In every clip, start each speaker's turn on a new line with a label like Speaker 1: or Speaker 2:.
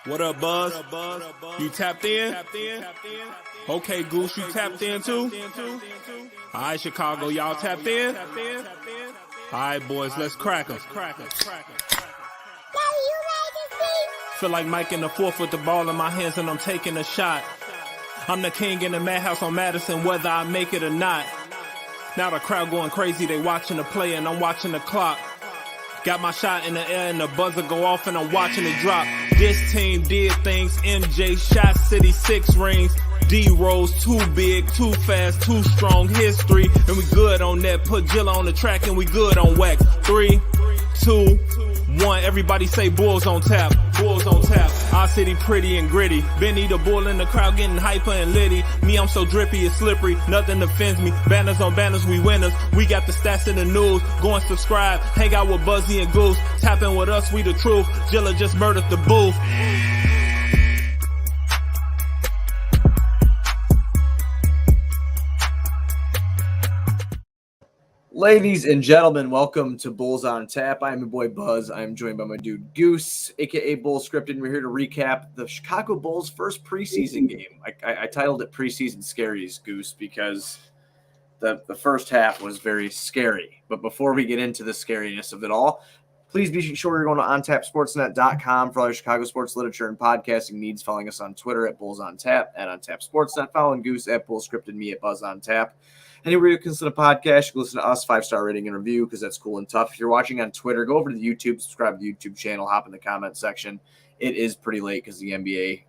Speaker 1: What up, Buzz? You tapped in? Okay, Goose, you tapped in too? All right, Chicago, y'all tapped in? All right, boys, let's crack them. Feel like Mike in the fourth with the ball in my hands and I'm taking a shot. I'm the king in the madhouse on Madison, whether I make it or not. Now the crowd going crazy, they watching the play and I'm watching the clock. Got my shot in the air and the buzzer go off and I'm watching it drop. This team did things, MJ shot City 6 rings. D-Rose too big, too fast, too strong, history. And we good on that, put Jilla on the track and we good on wax. 3, 2, 1, everybody say Bulls on tap, Bulls on tap. Our city pretty and gritty, Benny the bull in the crowd getting hyper and litty. Me, I'm so drippy, it's slippery, nothing offends me. Banners on banners, we winners, we got the stats in the news. Go and subscribe, hang out with Buzzy and Goose. Tapping with us, we the truth, Jilla just murdered the booth.
Speaker 2: Ladies and gentlemen, welcome to Bulls on Tap. I'm your boy Buzz. I'm joined by my dude Goose, aka Bull Scripted. And we're here to recap the Chicago Bulls' first preseason game. I titled it Preseason Scaries, Goose, because the first half was very scary. But before we get into the scariness of it all, please be sure you're going to ontapsportsnet.com for all your Chicago sports literature and podcasting needs. Following us on Twitter at Bulls on Tap, at OnTapSportsNet. Following Goose at Bull Scripted, me at Buzz on Tap. Anywhere you can listen to a podcast, you can listen to us, 5-star rating and review, because that's cool and tough. If you're watching on Twitter, go over to the YouTube, subscribe to the YouTube channel, hop in the comment section. It is pretty late because the NBA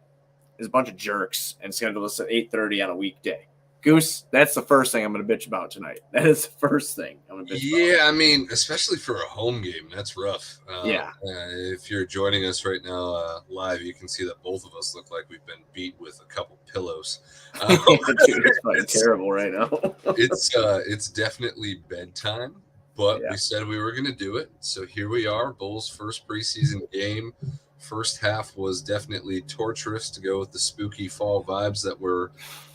Speaker 2: is a bunch of jerks and scheduled us at 8:30 on a weekday. Goose, that's the first thing I'm going to bitch about tonight. That is the first thing I'm going to bitch about.
Speaker 3: Yeah, I mean, especially for a home game, that's rough. If you're joining us right now live, you can see that both of us look like we've been beat with a couple pillows.
Speaker 2: Dude, it's fucking terrible right now.
Speaker 3: It's definitely bedtime, but we said we were going to do it. So here we are, Bulls' first preseason game. First half was definitely torturous to go with the spooky fall vibes that we're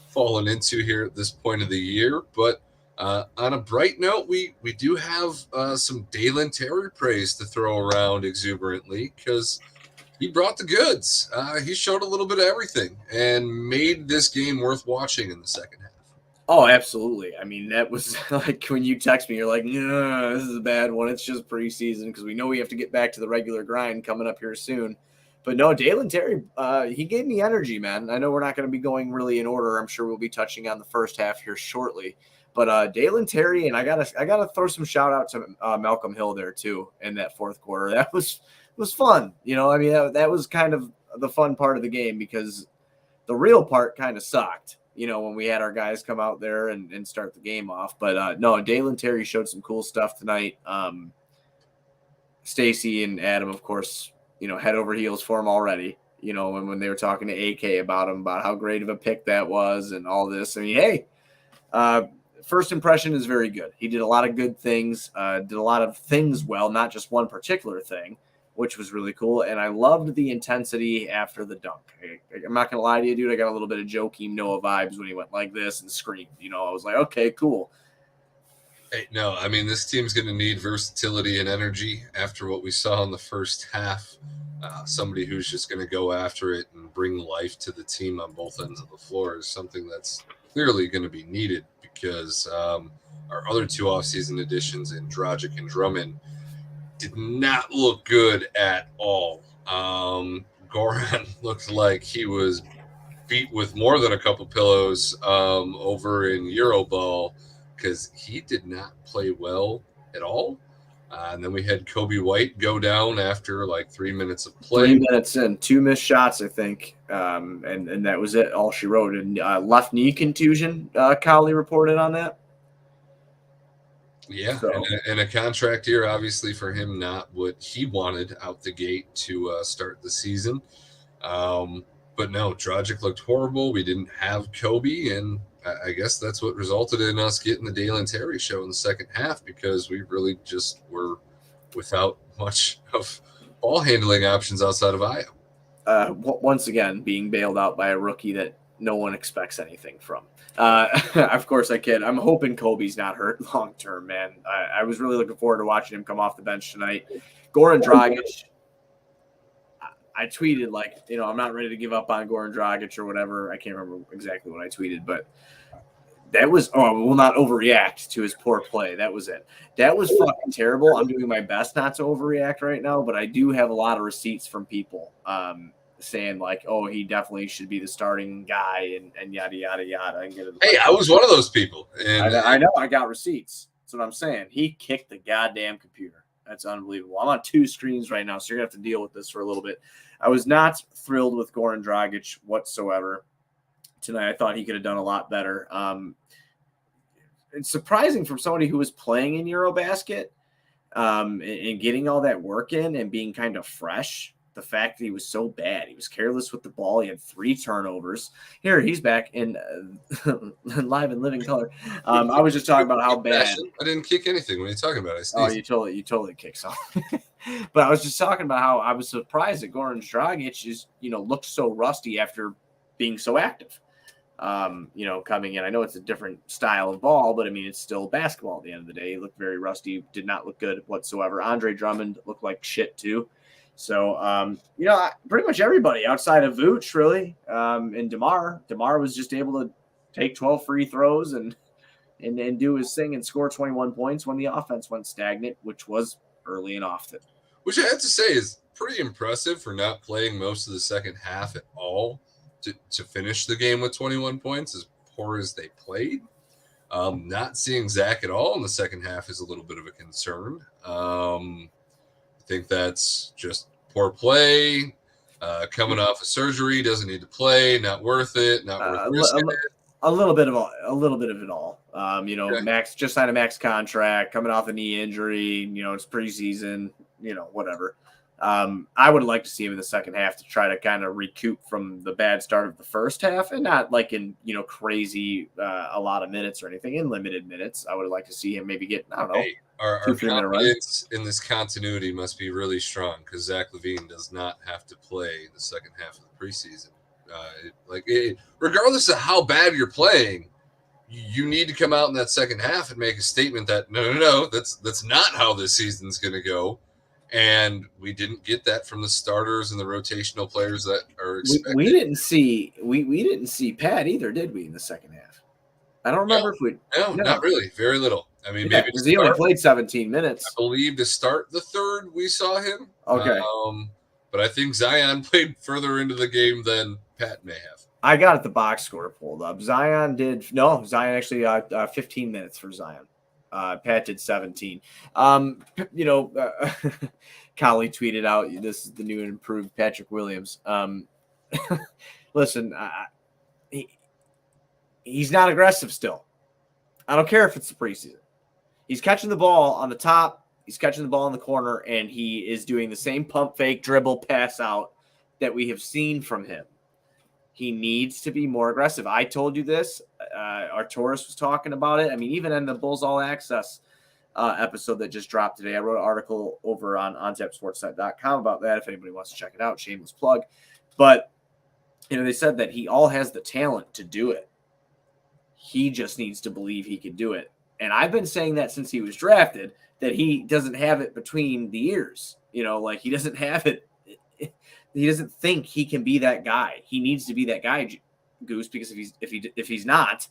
Speaker 3: fallen into here at this point of the year. But on a bright note, we do have some Dalen Terry praise to throw around exuberantly because he brought the goods. He showed a little bit of everything and made this game worth watching in the second half.
Speaker 2: Oh, absolutely. I mean, that was like when you text me, you're like, no, this is a bad one. It's just preseason because we know we have to get back to the regular grind coming up here soon. But no, Dalen Terry, he gave me energy, man. I know we're not going to be going really in order. I'm sure we'll be touching on the first half here shortly. But Dalen Terry, and I gotta throw some shout out to Malcolm Hill there too in that fourth quarter. That was fun. You know, I mean, that was kind of the fun part of the game because the real part kind of sucked, you know, when we had our guys come out there and start the game off. But no, Dalen Terry showed some cool stuff tonight. Stacy and Adam, of course, you know, head over heels for him already, you know, when they were talking to AK about him, about how great of a pick that was and all this. I mean, hey, first impression is very good. He did a lot of good things, did a lot of things well, not just one particular thing, which was really cool. And I loved the intensity after the dunk. I'm not going to lie to you, dude. I got a little bit of Joakim Noah vibes when he went like this and screamed. You know, I was like, okay, cool.
Speaker 3: Hey, no, I mean, this team's going to need versatility and energy after what we saw in the first half. Somebody who's just going to go after it and bring life to the team on both ends of the floor is something that's clearly going to be needed because our other two offseason additions in Dragic and Drummond did not look good at all. Goran looked like he was beat with more than a couple pillows over in Euroball because he did not play well at all. And then we had Kobe White go down after like 3 minutes of play.
Speaker 2: 3 minutes in, 2 missed shots, I think. And that was it, all she wrote. And left knee contusion, Cowley reported on that.
Speaker 3: Yeah, so. and a contract year, obviously, for him, not what he wanted out the gate to start the season. But no, Dragic looked horrible. We didn't have Kobe, and I guess that's what resulted in us getting the Dalen Terry show in the second half because we really just were without much of ball handling options outside of Io.
Speaker 2: Once again, being bailed out by a rookie that no one expects anything from. Of course I kid. I'm hoping Kobe's not hurt long term, man. I was really looking forward to watching him come off the bench tonight. Goran Dragic, I tweeted like, I'm not ready to give up on Goran Dragic or whatever. I can't remember exactly what I tweeted, but that was, will not overreact to his poor play. That was it. That was fucking terrible. I'm doing my best not to overreact right now, but I do have a lot of receipts from people saying like, oh, he definitely should be the starting guy and yada, yada, yada.
Speaker 3: Hey, I was one of those people. And
Speaker 2: I know. I got receipts. That's what I'm saying. He kicked the goddamn computer. That's unbelievable. I'm on 2 screens right now, so you're going to have to deal with this for a little bit. I was not thrilled with Goran Dragic whatsoever tonight. I thought he could have done a lot better. It's surprising from somebody who was playing in Eurobasket and getting all that work in and being kind of fresh. The fact that he was so bad. He was careless with the ball. He had 3 turnovers. Here, he's back in live and living color. I was just talking about how bad.
Speaker 3: I didn't kick anything. What are you talking about?
Speaker 2: You totally kicked something. But I was just talking about how I was surprised that Goran Dragic is, looked so rusty after being so active. Coming in. I know it's a different style of ball, but I mean, it's still basketball at the end of the day. He looked very rusty, did not look good whatsoever. Andre Drummond looked like shit too. So, pretty much everybody outside of Vooch really, and DeMar was just able to take 12 free throws and do his thing and score 21 points when the offense went stagnant, which was early and often.
Speaker 3: Which I have to say is pretty impressive for not playing most of the second half at all to finish the game with 21 points, as poor as they played. Not seeing Zach at all in the second half is a little bit of a concern. I think that's just poor play. Coming off of surgery, doesn't need to play, not worth it, not worth risking it.
Speaker 2: A little bit of it all. Okay. Max just signed a max contract, coming off a knee injury. It's preseason. Whatever. I would like to see him in the second half to try to kind of recoup from the bad start of the first half, and not like in crazy a lot of minutes or anything. In limited minutes, I would like to see him maybe get
Speaker 3: our confidence in this continuity must be really strong because Zach LaVine does not have to play the second half of the preseason. Regardless of how bad you're playing, you need to come out in that second half and make a statement that no, that's not how this season's going to go. And we didn't get that from the starters and the rotational players that are expected.
Speaker 2: We didn't see Pat either, did we, in the second half? I don't remember if we.
Speaker 3: No, not really. Very little. I mean, maybe
Speaker 2: because he only played 17 minutes.
Speaker 3: I believe to start the third, we saw him.
Speaker 2: Okay.
Speaker 3: But I think Zion played further into the game than Pat may have.
Speaker 2: I got the box score pulled up. Zion actually 15 minutes for Zion. Pat did 17. Collie tweeted out, this is the new and improved Patrick Williams. Listen, he's not aggressive still. I don't care if it's the preseason. He's catching the ball on the top. He's catching the ball in the corner, and he is doing the same pump fake dribble pass out that we have seen from him. He needs to be more aggressive. I told you this. Arturis was talking about it. I mean, even in the Bulls All Access episode that just dropped today, I wrote an article over on ontapsportsnet.com about that if anybody wants to check it out. Shameless plug. But, they said that he all has the talent to do it. He just needs to believe he can do it. And I've been saying that since he was drafted, that he doesn't have it between the ears. He doesn't have it. He doesn't think he can be that guy. He needs to be that guy, Goose, because if he's not,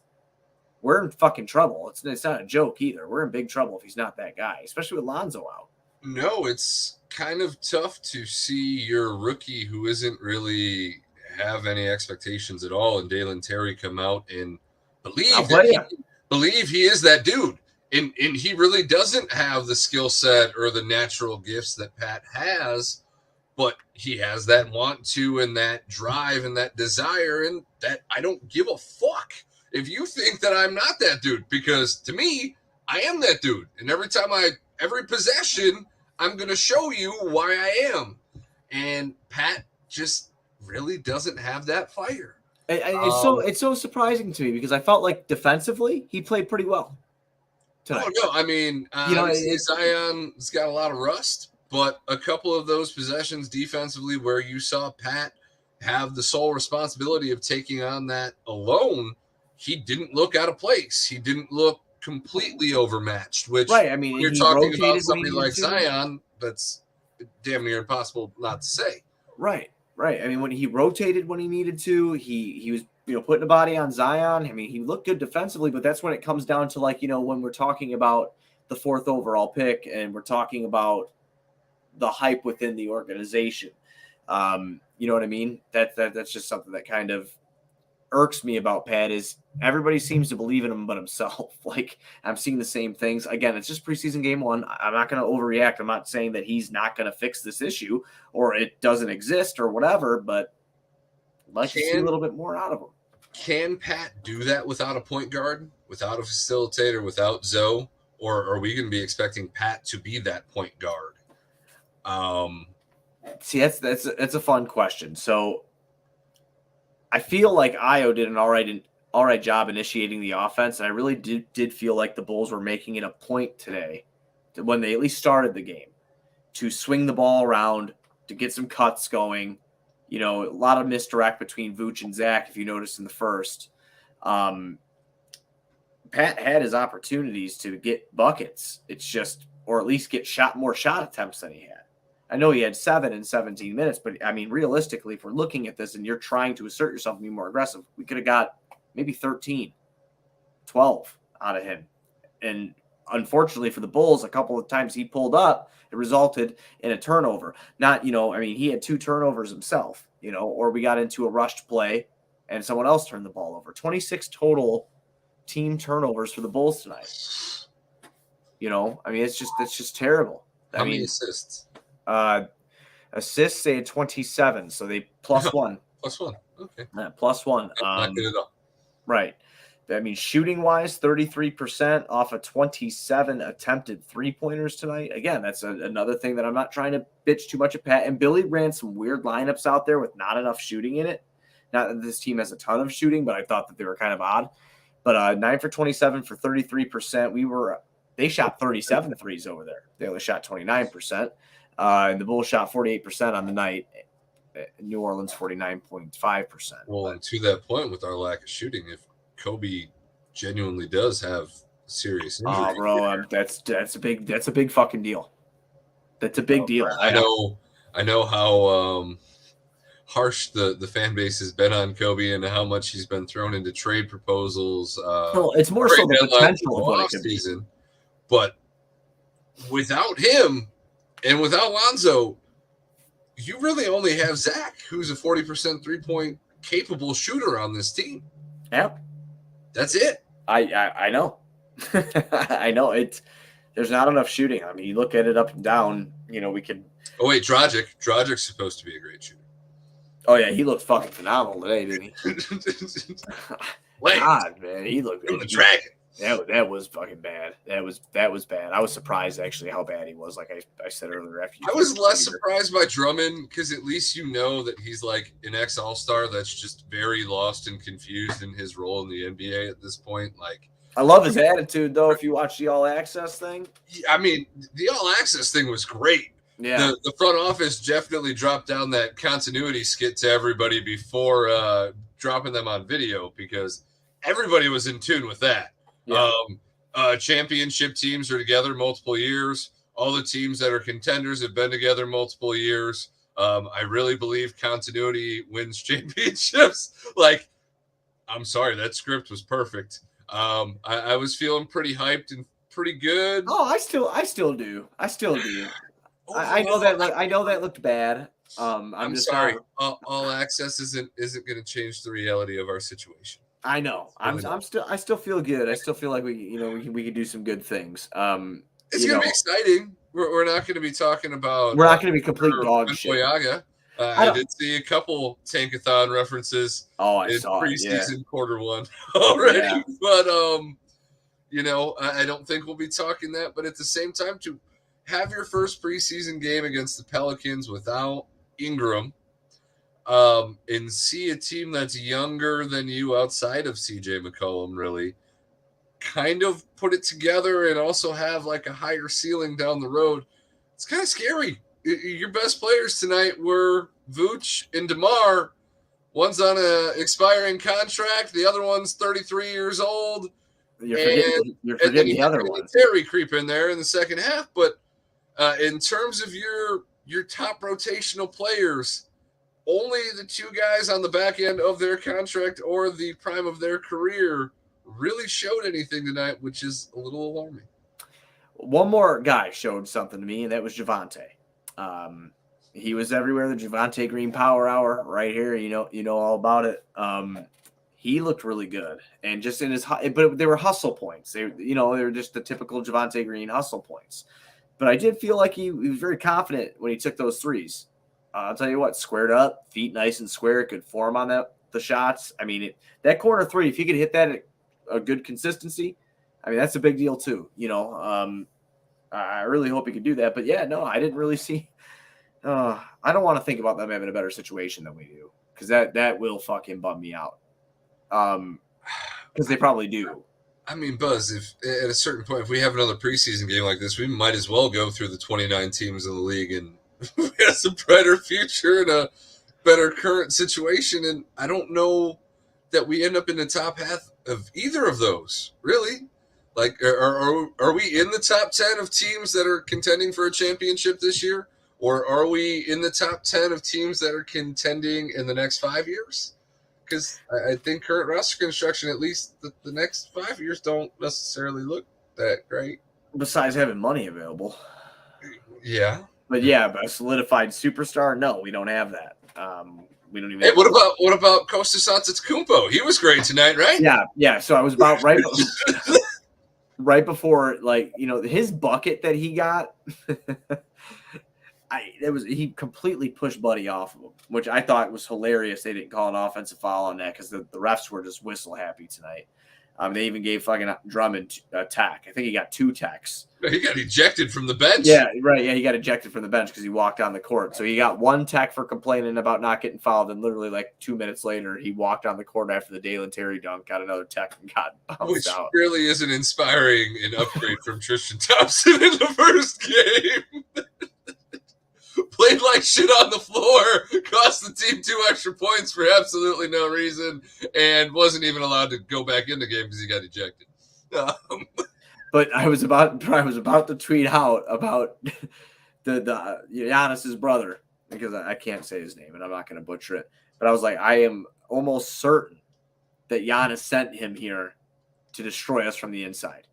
Speaker 2: we're in fucking trouble. It's not a joke either. We're in big trouble if he's not that guy, especially with Lonzo out.
Speaker 3: No, it's kind of tough to see your rookie who isn't really have any expectations at all, and Dalen Terry come out and believe he is that dude. And he really doesn't have the skill set or the natural gifts that Pat has. But he has that want to and that drive and that desire, and that I don't give a fuck if you think that I'm not that dude, because to me, I am that dude. And every possession, I'm going to show you why I am. And Pat just really doesn't have that fire.
Speaker 2: It's so surprising to me because I felt like defensively he played pretty well tonight.
Speaker 3: Oh, no, I mean, Zion's got a lot of rust. But a couple of those possessions defensively where you saw Pat have the sole responsibility of taking on that alone, he didn't look out of place. He didn't look completely overmatched, which
Speaker 2: right. I mean,
Speaker 3: you're talking about somebody like Zion, that's damn near impossible not to say.
Speaker 2: Right. Right. I mean, when he rotated when he needed to, he was, putting a body on Zion. I mean, he looked good defensively, but that's when it comes down to when we're talking about the 4th overall pick and we're talking about the hype within the organization. You know what I mean? That's just something that kind of irks me about Pat is everybody seems to believe in him but himself. Like, I'm seeing the same things. Again, it's just preseason game 1. I'm not going to overreact. I'm not saying that he's not going to fix this issue or it doesn't exist or whatever, but I'd like to see a little bit more out of him.
Speaker 3: Can Pat do that without a point guard, without a facilitator, without Zoe? Or are we going to be expecting Pat to be that point guard?
Speaker 2: See, that's a fun question. So I feel like Io did an all right job initiating the offense, and I really did feel like the Bulls were making it a point today, when they at least started the game, to swing the ball around, to get some cuts going. A lot of misdirect between Vooch and Zach, if you noticed in the first. Pat had his opportunities to get buckets. It's just, or at least get more shot attempts than he had. I know he had 7 in 17 minutes, but I mean, realistically, if we're looking at this and you're trying to assert yourself and be more aggressive, we could have got maybe 13, 12 out of him. And unfortunately for the Bulls, a couple of times he pulled up, it resulted in a turnover. He had 2 turnovers himself, or we got into a rushed play and someone else turned the ball over. 26 total team turnovers for the Bulls tonight. It's just terrible.
Speaker 3: How many assists?
Speaker 2: Assists, they had 27, so they plus 1.
Speaker 3: Plus 1. Okay.
Speaker 2: Plus 1.
Speaker 3: Not good at all.
Speaker 2: Right. I mean, shooting-wise, 33% off of 27 attempted three-pointers tonight. Again, that's another thing that I'm not trying to bitch too much at Pat. And Billy ran some weird lineups out there with not enough shooting in it. Not that this team has a ton of shooting, but I thought that they were kind of odd. But 9 for 27 for 33%. They shot 37 threes over there. They only shot 29%. And the Bulls shot 48% on the night. New Orleans 49.5%.
Speaker 3: Well, and to that point, with our lack of shooting, if Kobe genuinely does have serious injury,
Speaker 2: oh, bro, that's a big fucking deal. That's a big deal.
Speaker 3: I know how harsh the fan base has been on Kobe and how much he's been thrown into trade proposals.
Speaker 2: Well, it's more so the potential of what it could be.
Speaker 3: But without him and without Lonzo, you really only have Zach, who's a 40% three-point capable shooter on this team.
Speaker 2: Yep.
Speaker 3: That's it.
Speaker 2: I know. I know. There's not enough shooting. I mean, you look at it up and down, we could.
Speaker 3: Oh, wait, Dragic's supposed to be a great shooter.
Speaker 2: Oh, yeah, he looked fucking phenomenal today, didn't he? God, man, he looked
Speaker 3: the Dragon.
Speaker 2: That was fucking bad. That was bad. I was surprised actually how bad he was. Like I said earlier,
Speaker 3: I was less surprised by Drummond because at least that he's like an ex-All-Star that's just very lost and confused in his role in the NBA at this point. Like,
Speaker 2: I love his attitude though. If you watch the All Access thing,
Speaker 3: I mean, the All Access thing was great.
Speaker 2: Yeah,
Speaker 3: the front office definitely dropped down that continuity skit to everybody before dropping them on video because everybody was in tune with that. Yeah. Championship teams are together multiple years. All the teams that are contenders have been together multiple years. I really believe continuity wins championships. Like, I'm sorry, that script was perfect. I was feeling pretty hyped and pretty good.
Speaker 2: Oh, I still do. I know that looked bad. I'm just
Speaker 3: sorry. All access isn't going to change the reality of our situation.
Speaker 2: I know. I still feel good. I still feel like we can do some good things.
Speaker 3: It's going to be exciting. We're not going to be talking about.
Speaker 2: We're not going to be complete dog shit.
Speaker 3: I did see a couple Tankathon references.
Speaker 2: Oh, I saw
Speaker 3: preseason quarter 1 already, yeah. But I don't think we'll be talking that. But at the same time, to have your first preseason game against the Pelicans without Ingram. And see a team that's younger than you outside of CJ McCollum really kind of put it together and also have like a higher ceiling down the road. It's kind of scary. Your best players tonight were Vooch and DeMar. One's on an expiring contract. The other one's 33 years old.
Speaker 2: You're forgetting the other one.
Speaker 3: Terry creep in there in the second half. But in terms of your top rotational players, only the two guys on the back end of their contract or the prime of their career really showed anything tonight, which is a little alarming.
Speaker 2: One more guy showed something to me, and that was Javonte. He was everywhere. The Javonte Green Power Hour right here. You know all about it. He looked really good, and just in his, but they were hustle points. They were just the typical Javonte Green hustle points. But I did feel like he was very confident when he took those threes. I'll tell you what, squared up, feet nice and square, could form on the shots. I mean, that corner three, if he could hit that at a good consistency, I mean, that's a big deal too. I really hope he could do that. But yeah, no, I didn't really see. I don't want to think about them having a better situation than we do, because that will fucking bum me out. Because they probably do.
Speaker 3: I mean, Buzz, if at a certain point, if we have another preseason game like this, we might as well go through the 29 teams in the league and has a brighter future and a better current situation. And I don't know that we end up in the top half of either of those, really. Like, are we in the top 10 of teams that are contending for a championship this year? Or are we in the top 10 of teams that are contending in the next 5 years? Because I think current roster construction, at least the next 5 years, don't necessarily look that great.
Speaker 2: Besides having money available.
Speaker 3: Yeah.
Speaker 2: But a solidified superstar? No, we don't have that. We don't even.
Speaker 3: Hey, what about Kostas Antetokounmpo? He was great tonight, right?
Speaker 2: Yeah. So I was about right before, his bucket that he got. He completely pushed Buddy off of him, which I thought was hilarious. They didn't call an offensive foul on that because the refs were just whistle happy tonight. They even gave fucking Drummond a tech. I think he got 2 techs.
Speaker 3: He got ejected from the bench.
Speaker 2: Yeah, right. Yeah, he got ejected from the bench because he walked on the court. So he got 1 tech for complaining about not getting fouled, and literally 2 minutes later, he walked on the court after the Dalen Terry dunk, got another tech, and got bounced out.
Speaker 3: Which really isn't inspiring an upgrade from Tristan Thompson in the first game. Played like shit on the floor, cost the team 2 extra points for absolutely no reason, and wasn't even allowed to go back in the game because he got ejected.
Speaker 2: But I was about to tweet out about the Giannis's brother, because I can't say his name and I'm not going to butcher it. But I was like, I am almost certain that Giannis sent him here to destroy us from the inside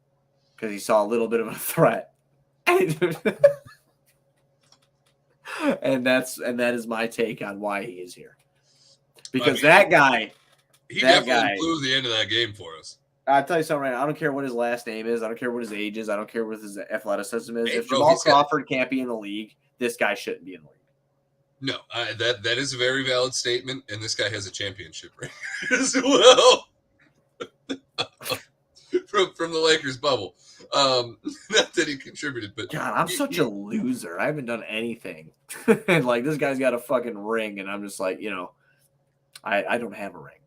Speaker 2: because he saw a little bit of a threat. And that is my take on why he is here. Because that guy
Speaker 3: blew the end of that game for us.
Speaker 2: I'll tell you something right now. I don't care what his last name is. I don't care what his age is. I don't care what his athleticism is. If Jamal Crawford can't be in the league, this guy shouldn't be in the league.
Speaker 3: No, that is a very valid statement, and this guy has a championship ring as well from the Lakers bubble. Not that he contributed, but
Speaker 2: God, I'm such a loser. I haven't done anything. This guy's got a fucking ring, and I'm just like, I don't have a ring.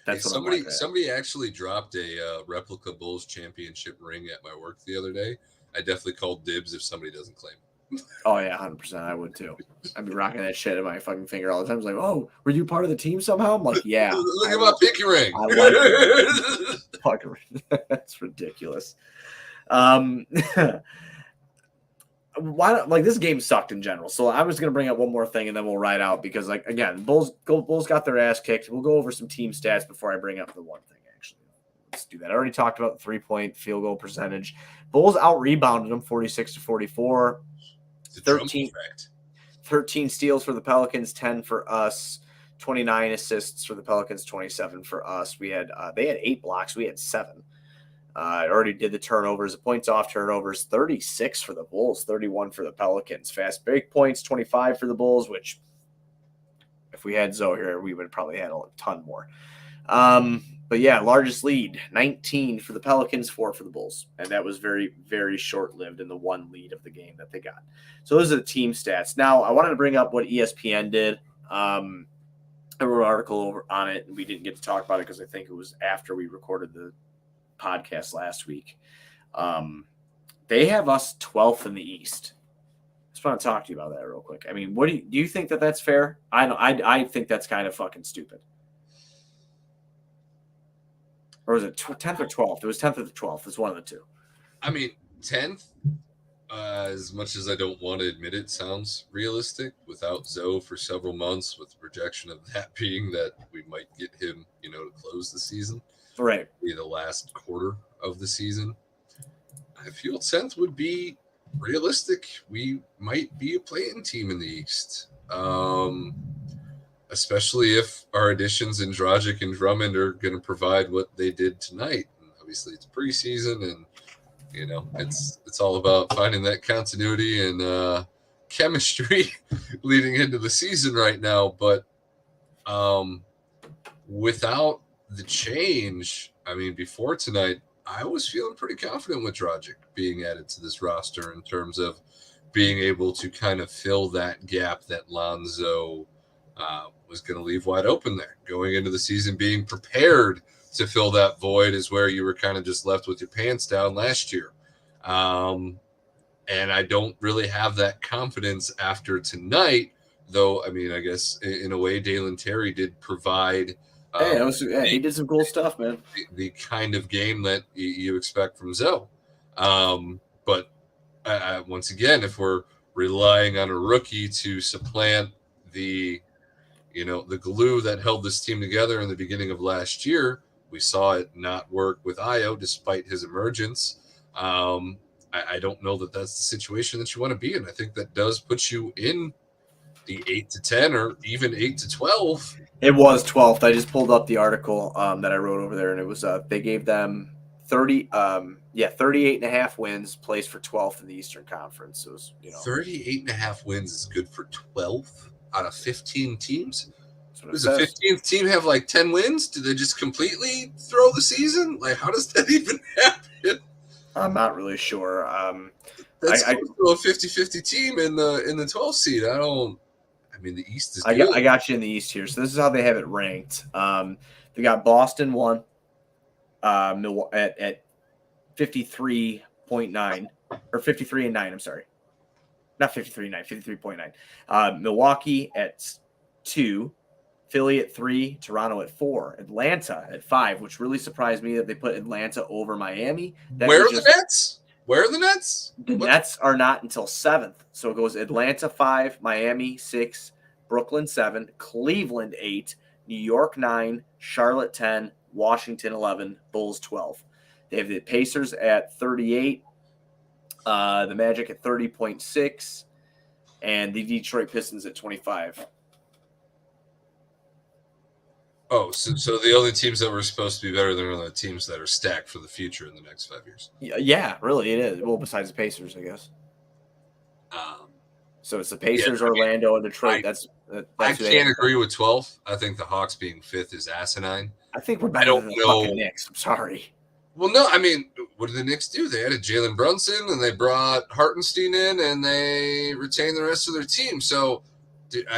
Speaker 2: That's
Speaker 3: what somebody actually dropped a replica Bulls championship ring at my work the other day. I definitely called dibs if somebody doesn't claim it.
Speaker 2: Oh yeah, 100%. I would too. I'd be rocking that shit in my fucking finger all the time. It's like, oh, were you part of the team somehow? I'm like, yeah.
Speaker 3: Look at my pinky ring.
Speaker 2: I like it. Fucking, that's ridiculous. Why not, this game sucked in general. So I'm just gonna bring up one more thing and then we'll ride out because again, Bulls got their ass kicked. We'll go over some team stats before I bring up the one thing. Actually, let's do that. I already talked about the 3-point field goal percentage. Bulls out rebounded them 46-44. 13 steals for the Pelicans, 10 for us. 29 assists for the Pelicans, 27 for us. We had they had 8 blocks, we had 7. I already did the turnovers, the points off turnovers, 36 for the Bulls, 31 for the Pelicans. Fast break points, 25 for the Bulls, which if we had Zoe here, we would probably had a ton more. But yeah, largest lead, 19 for the Pelicans, 4 for the Bulls. And that was very, very short-lived in the one lead of the game that they got. So those are the team stats. Now, I wanted to bring up what ESPN did. I wrote an article over on it, and we didn't get to talk about it because I think it was after we recorded the podcast last week. They have us 12th in the East. I just want to talk to you about that real quick. I mean, what do you think that's fair? I think that's kind of fucking stupid. Or was it 10th or 12th? It was 10th or 12th. It's one of the two.
Speaker 3: I mean, 10th, As much as I don't want to admit it, sounds realistic. Without Zoe for several months, with the projection of that being that we might get him, to close the season,
Speaker 2: Right.
Speaker 3: be the last quarter of the season. I feel 10th would be realistic. We might be a play-in team in the East, especially if our additions in Dragic and Drummond are going to provide what they did tonight. And obviously, it's preseason, and it's all about finding that continuity and chemistry leading into the season right now. But without the change, before tonight, I was feeling pretty confident with Dragic being added to this roster in terms of being able to kind of fill that gap that Lonzo was going to leave wide open there. Going into the season, being prepared to fill that void is where you were kind of just left with your pants down last year. And I don't really have that confidence after tonight, though. I guess in a way, Dalen Terry did provide –
Speaker 2: he did some cool stuff, man.
Speaker 3: The kind of game that you expect from Zoe. But once again, if we're relying on a rookie to supplant the glue that held this team together in the beginning of last year, we saw it not work with Io despite his emergence. I don't know that that's the situation that you want to be in. I think that does put you in the 8 to 10 or even 8 to 12.
Speaker 2: It was 12th. I just pulled up the article that I wrote over there, and it was they gave them 38.5 wins, placed for 12th in the Eastern Conference. So it was,
Speaker 3: 38.5 wins is good for 12th out of 15 teams. Does
Speaker 2: the
Speaker 3: 15th team have like 10 wins? Do they just completely throw the season? Like, how does that even happen?
Speaker 2: I'm not really sure.
Speaker 3: That's a 50-50 team in the 12th seed. The East is good.
Speaker 2: I got you in the East here. So this is how they have it ranked. They got Boston 1 at 53.9 or 53-9. I'm sorry. Not 53.9, 53.9. Milwaukee at 2, Philly at 3, Toronto at 4, Atlanta at 5, which really surprised me that they put Atlanta over Miami.
Speaker 3: Where are the Nets? Where are the Nets?
Speaker 2: The Nets are not until 7th. So it goes Atlanta 5, Miami 6, Brooklyn 7, Cleveland 8, New York 9, Charlotte 10, Washington 11, Bulls 12. They have the Pacers at 38, the Magic at 30.6, and the Detroit Pistons at 25.
Speaker 3: Oh, so the only teams that were supposed to be better than are the teams that are stacked for the future in the next 5 years.
Speaker 2: Yeah, really, it is. Well, besides the Pacers, I guess. So it's the Pacers, Orlando, and Detroit. That's
Speaker 3: I can't agree with 12. I think the Hawks being 5th is asinine.
Speaker 2: I think we're better than the fucking Knicks. I'm sorry.
Speaker 3: Well, no, what did the Knicks do? They added Jalen Brunson, and they brought Hartenstein in, and they retained the rest of their team. So,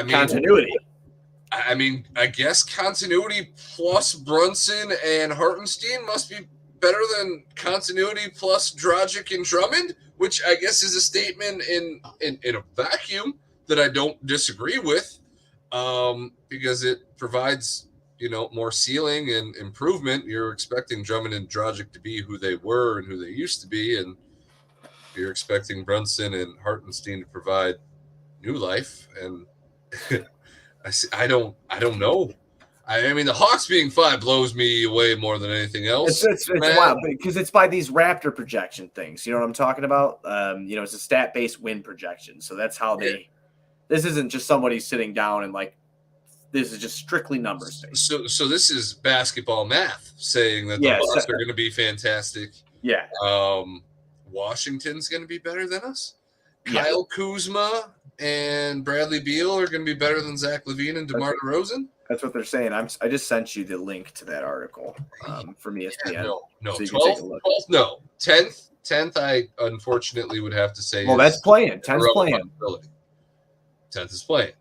Speaker 2: continuity.
Speaker 3: I guess continuity plus Brunson and Hartenstein must be better than continuity plus Dragic and Drummond, which I guess is a statement in a vacuum that I don't disagree with, because it provides more ceiling and improvement. You're expecting Drummond and Dragic to be who they were and who they used to be, and you're expecting Brunson and Hartenstein to provide new life. And I don't know. The Hawks being 5 blows me away more than anything else.
Speaker 2: It's wild because it's by these Raptor projection things. You know what I'm talking about? It's a stat-based win projection. So that's how they. This isn't just somebody sitting down and this is just strictly numbers based.
Speaker 3: So this is basketball math saying that the Hawks are going to be fantastic.
Speaker 2: Yeah.
Speaker 3: Washington's going to be better than us. Kyle Kuzma and Bradley Beal are going to be better than Zach LaVine and DeMar DeRozan.
Speaker 2: That's what they're saying. I just sent you the link to that article from ESPN.
Speaker 3: Yeah, no,
Speaker 2: so
Speaker 3: 12th, no. 10th, I unfortunately would have to say.
Speaker 2: Well, that's playing. 10th's playing.
Speaker 3: 10th is playing.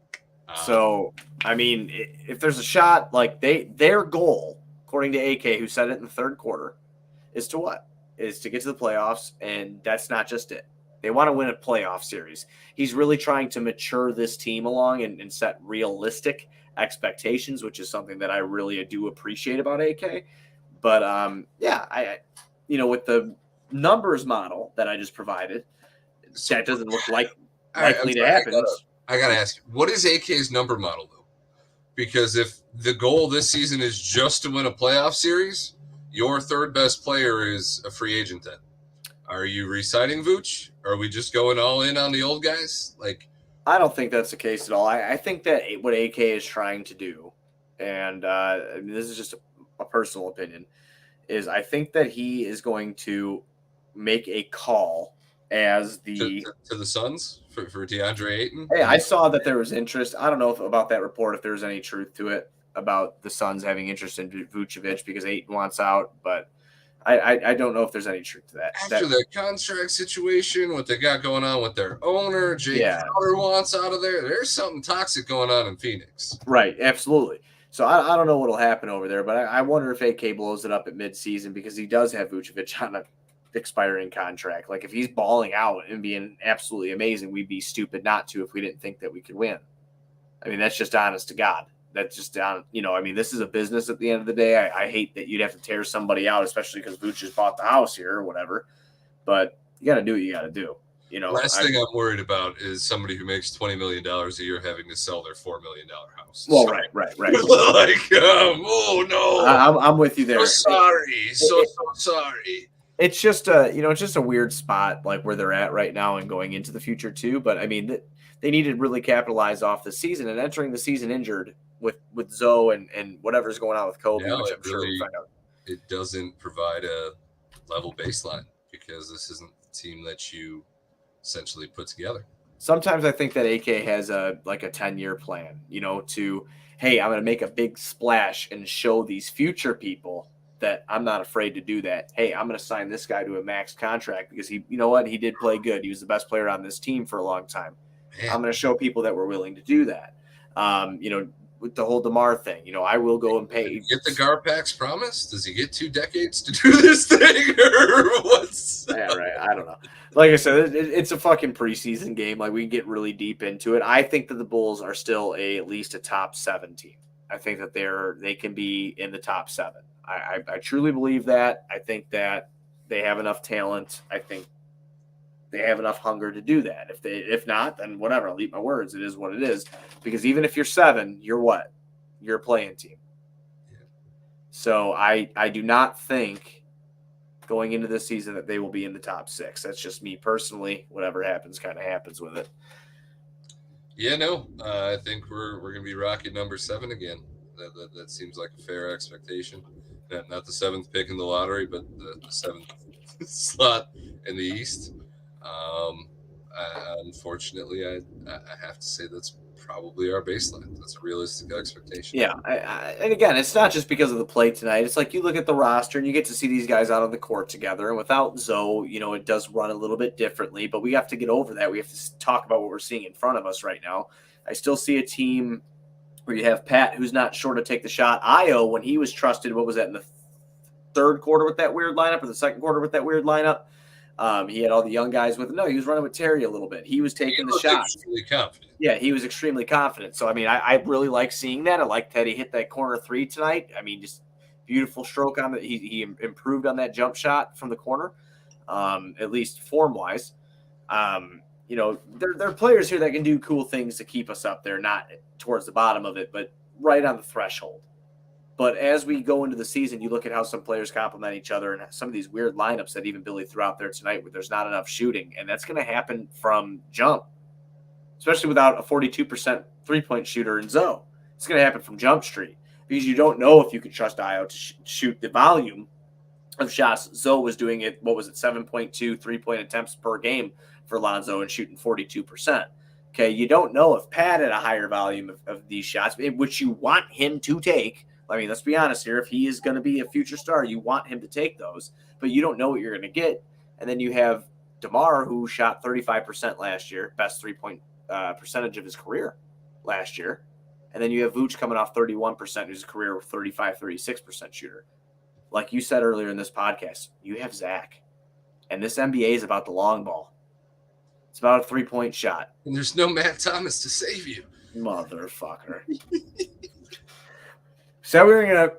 Speaker 2: So, if there's a shot, their goal, according to AK, who said it in the third quarter, is to what? Is to get to the playoffs, and that's not just it. They want to win a playoff series. He's really trying to mature this team along and set realistic expectations, which is something that I really do appreciate about AK. But I with the numbers model that I just provided, that doesn't look
Speaker 3: likely
Speaker 2: to happen.
Speaker 3: I gotta ask you, what is AK's number model though? Because if the goal this season is just to win a playoff series, your third best player is a free agent then. Are you re-signing Vooch? Are we just going all in on the old guys? Like,
Speaker 2: I don't think that's the case at all. I think that what AK is trying to do, and this is just a personal opinion, is I think that he is going to make a call as the
Speaker 3: to the Suns for DeAndre Ayton.
Speaker 2: Hey, I saw that there was interest. I don't know about that report, if there's any truth to it about the Suns having interest in Vucevic because Ayton wants out, but I don't know if there's any truth to that.
Speaker 3: After the contract situation, what they got going on with their owner, Jay Crowder wants out of there. There's something toxic going on in Phoenix.
Speaker 2: Right, absolutely. So I don't know what'll happen over there, but I wonder if AK blows it up at midseason because he does have Vucevic on an expiring contract. Like if he's balling out and being absolutely amazing, we'd be stupid not to if we didn't think that we could win. I mean, that's just honest to God. That's just down, I mean, this is a business at the end of the day. I hate that you'd have to tear somebody out, especially because Vooch just bought the house here or whatever. But you got to do what you got to do.
Speaker 3: Last thing I'm worried about is somebody who makes $20 million a year having to sell their $4 million house.
Speaker 2: Well, right.
Speaker 3: Like, oh no,
Speaker 2: I'm with you there.
Speaker 3: So sorry.
Speaker 2: It's just it's just a weird spot like where they're at right now and going into the future too. But I mean, they needed to really capitalize off the season and entering the season injured with Zoe and whatever's going on with Kobe, which I'm sure we'll find out.
Speaker 3: It doesn't provide a level baseline because this isn't the team that you essentially put together.
Speaker 2: Sometimes I think that AK has a 10-year plan, to, hey, I'm going to make a big splash and show these future people that I'm not afraid to do that. Hey, I'm going to sign this guy to a max contract because he did play good. He was the best player on this team for a long time. Man. I'm going to show people that we're willing to do that. With the whole DeMar thing, I will go and pay.
Speaker 3: Get the Garpax promise? Does he get 2 decades to do this thing, or what's?
Speaker 2: Yeah, right. I don't know. Like I said, it's a fucking preseason game. Like we can get really deep into it. I think that the Bulls are still at least a top 7 team. I think that they can be in the top 7. I truly believe that. I think that they have enough talent. I think they have enough hunger to do that. If not, then whatever. I'll eat my words. It is what it is. Because even if you're 7, you're what? You're a playing team. Yeah. So I do not think going into this season that they will be in the top 6. That's just me personally. Whatever happens, kind of happens with it.
Speaker 3: Yeah, no. I think we're going to be rocking number 7 again. That seems like a fair expectation. Not the 7th pick in the lottery, but the 7th slot in the East. Unfortunately, I have to say that's probably our baseline. That's a realistic expectation.
Speaker 2: Yeah, and again, it's not just because of the play tonight. It's like you look at the roster and you get to see these guys out on the court together. And without Zoe, it does run a little bit differently. But we have to get over that. We have to talk about what we're seeing in front of us right now. I still see a team where you have Pat, who's not sure to take the shot. Io, when he was trusted, what was that, in the third quarter with that weird lineup or the second quarter with that weird lineup? He had all the young guys with him. No, he was running with Terry a little bit. He was taking the shots.
Speaker 3: Extremely confident.
Speaker 2: Yeah, he was extremely confident. So, I mean, I really like seeing that. I like that he hit that corner 3 tonight. I mean, just beautiful stroke on that. He improved on that jump shot from the corner, at least form-wise. There are players here that can do cool things to keep us up there, not towards the bottom of it, but right on the threshold. But as we go into the season, you look at how some players complement each other and some of these weird lineups that even Billy threw out there tonight where there's not enough shooting. And that's going to happen from jump, especially without a 42% three-point shooter in Zoe. It's going to happen from Jump Street because you don't know if you can trust Io to shoot the volume of shots. Zoe was doing it, 7.2 three-point attempts per game for Lonzo and shooting 42%. Okay, you don't know if Pat had a higher volume of these shots, which you want him to take. I mean, let's be honest here. If he is going to be a future star, you want him to take those, but you don't know what you're going to get. And then you have DeMar, who shot 35% last year, best three-point percentage of his career last year. And then you have Vooch coming off 31%, who's a career 35, 36% shooter. Like you said earlier in this podcast, you have Zach. And this NBA is about the long ball. It's about a three-point shot.
Speaker 3: And there's no Matt Thomas to save you.
Speaker 2: Motherfucker. So we're gonna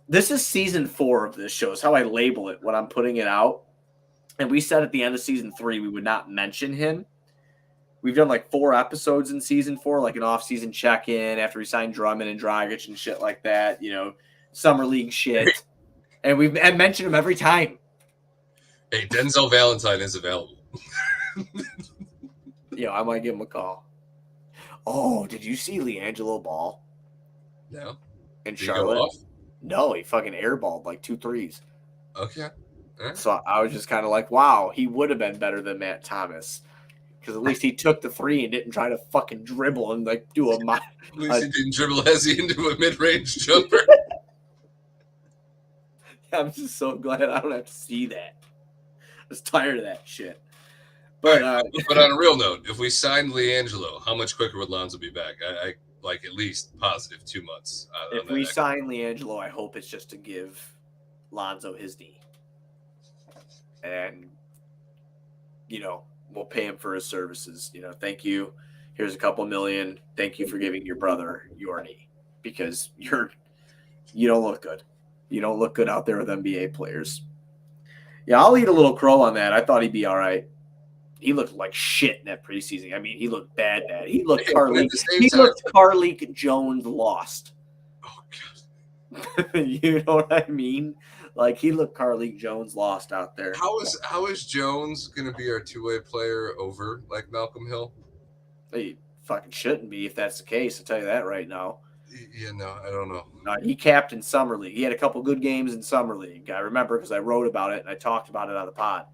Speaker 2: this is season 4 of this show. Is how I label it when I'm putting it out. And we said at the end of season 3 we would not mention him. We've done like 4 episodes in season 4, like an off-season check-in after we signed Drummond and Dragic and shit like that, summer league shit. And we've mentioned him every time.
Speaker 3: Hey, Denzel Valentine is available.
Speaker 2: I might give him a call. Oh, did you see LiAngelo Ball?
Speaker 3: No.
Speaker 2: In
Speaker 3: Did
Speaker 2: Charlotte?
Speaker 3: he go off?
Speaker 2: No, he fucking airballed like 2 threes.
Speaker 3: Okay. Right.
Speaker 2: So I was just kind of like, wow, he would have been better than Matt Thomas. Because at least he took the 3 and didn't try to fucking dribble and like do a.
Speaker 3: At least he didn't dribble Hezzy into a mid-range jumper.
Speaker 2: I'm just so glad I don't have to see that. I was tired of that shit. But
Speaker 3: but on a real note, if we signed LiAngelo, how much quicker would Lonzo be back? I like at least positive 2 months.
Speaker 2: If we sign LiAngelo, I hope it's just to give Lonzo his knee. And, we'll pay him for his services. Thank you. Here's a couple million. Thank you for giving your brother your knee. Because you don't look good. You don't look good out there with NBA players. Yeah, I'll eat a little crow on that. I thought he'd be all right. He looked like shit in that preseason. I mean, he looked bad. He looked Carleek Jones lost.
Speaker 3: Oh, God.
Speaker 2: You know what I mean? Like, he looked Carleek Jones lost out there.
Speaker 3: How is Jones going to be our two-way player over, like, Malcolm Hill?
Speaker 2: He fucking shouldn't be if that's the case. I'll tell you that right now.
Speaker 3: Yeah, no, I don't know.
Speaker 2: He captained Summer League. He had a couple good games in Summer League. I remember because I wrote about it and I talked about it on the pod.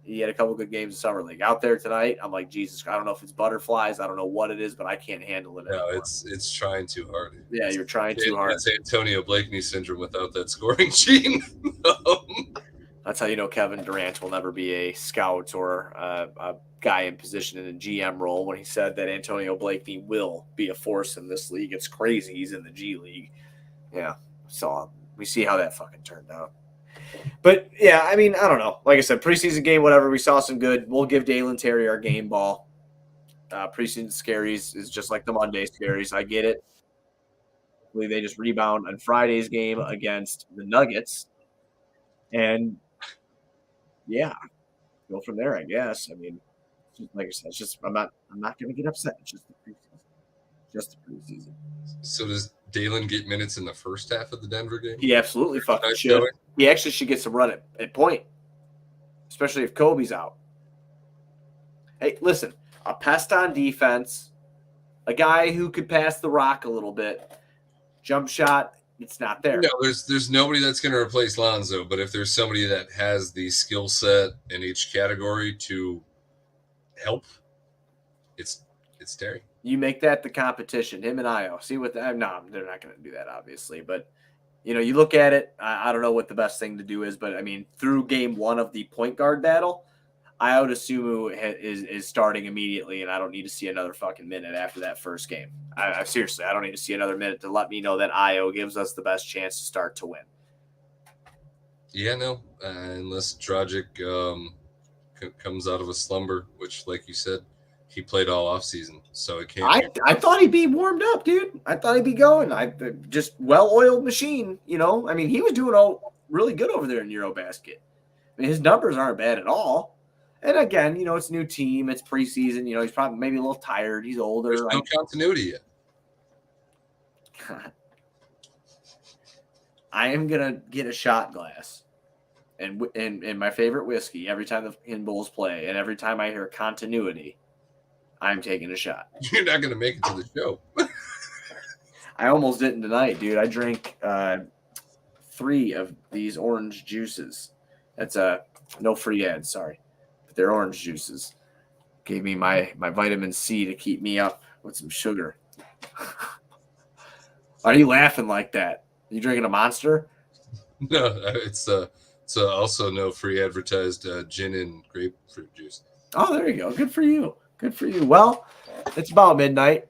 Speaker 2: He had a couple good games in Summer League. Out there tonight, I'm like, Jesus, I don't know if it's butterflies. I don't know what it is, but I can't handle it anymore.
Speaker 3: No, it's trying too hard.
Speaker 2: Yeah, you're trying too hard.
Speaker 3: It's Antonio Blakeney syndrome without that scoring gene.
Speaker 2: That's how you know Kevin Durant will never be a scout or a guy in position in a GM role when he said that Antonio Blakeney will be a force in this league. It's crazy. He's in the G League. Yeah, so we see how that fucking turned out. But, yeah, I mean, I don't know. Like I said, preseason game, whatever. We saw some good. We'll give Dalen Terry our game ball. Preseason Scaries is just like the Monday Scaries. I get it. I believe they just rebound on Friday's game against the Nuggets. And, yeah, go from there, I guess. I mean, like I said, it's just I'm not going to get upset. It's just the preseason. Just the preseason.
Speaker 3: So does Dalen get minutes in the first half of the Denver game?
Speaker 2: He absolutely fucking should. He actually should get some run at point, especially if Kobe's out. Hey, listen, a pest on defense, a guy who could pass the rock a little bit, jump shot, it's not there.
Speaker 3: No, there's nobody that's going to replace Lonzo, but if there's somebody that has the skill set in each category to help, it's Terry.
Speaker 2: You make that the competition, him and Io. See what no, they're not going to do that, obviously. But, you look at it, I don't know what the best thing to do is, but, I mean, through game 1 of the point guard battle, Io Dosunmu is starting immediately, and I don't need to see another fucking minute after that first game. Seriously, I don't need to see another minute to let me know that Io gives us the best chance to start to win.
Speaker 3: Yeah, no, unless Dragic comes out of a slumber, which, like you said, he played all offseason, so it can't.
Speaker 2: I thought he'd be warmed up, dude. I thought he'd be going. Just well-oiled machine, I mean, he was doing all really good over there in Eurobasket. I mean, his numbers aren't bad at all. And again, it's a new team. It's preseason. He's probably maybe a little tired. He's older.
Speaker 3: There's no continuity yet.
Speaker 2: God. I am gonna get a shot glass and my favorite whiskey every time the Bulls play, and every time I hear continuity, I'm taking a shot.
Speaker 3: You're not going to make it to the show.
Speaker 2: I almost didn't tonight, dude. I drank 3 of these orange juices. That's no free ads, sorry. But they're orange juices. Gave me my vitamin C to keep me up with some sugar. Why are you laughing like that? Are you drinking a Monster?
Speaker 3: No, it's also no free advertised gin and grapefruit juice.
Speaker 2: Oh, there you go. Good for you. Good for you. Well, it's about midnight.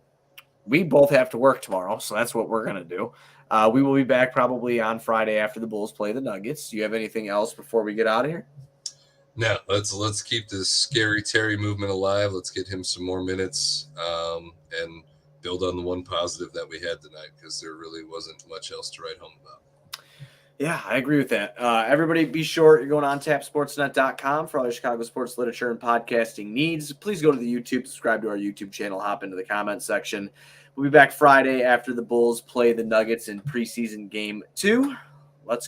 Speaker 2: We both have to work tomorrow, so that's what we're going to do. We will be back probably on Friday after the Bulls play the Nuggets. Do you have anything else before we get out of here?
Speaker 3: No, let's keep this Scary Terry movement alive. Let's get him some more minutes and build on the one positive that we had tonight, because there really wasn't much else to write home about.
Speaker 2: Yeah, I agree with that. Everybody be sure you're going on tapsportsnet.com for all your Chicago sports literature and podcasting needs. Please go to the YouTube, subscribe to our YouTube channel, hop into the comment section. We'll be back Friday after the Bulls play the Nuggets in preseason game 2. Let's go.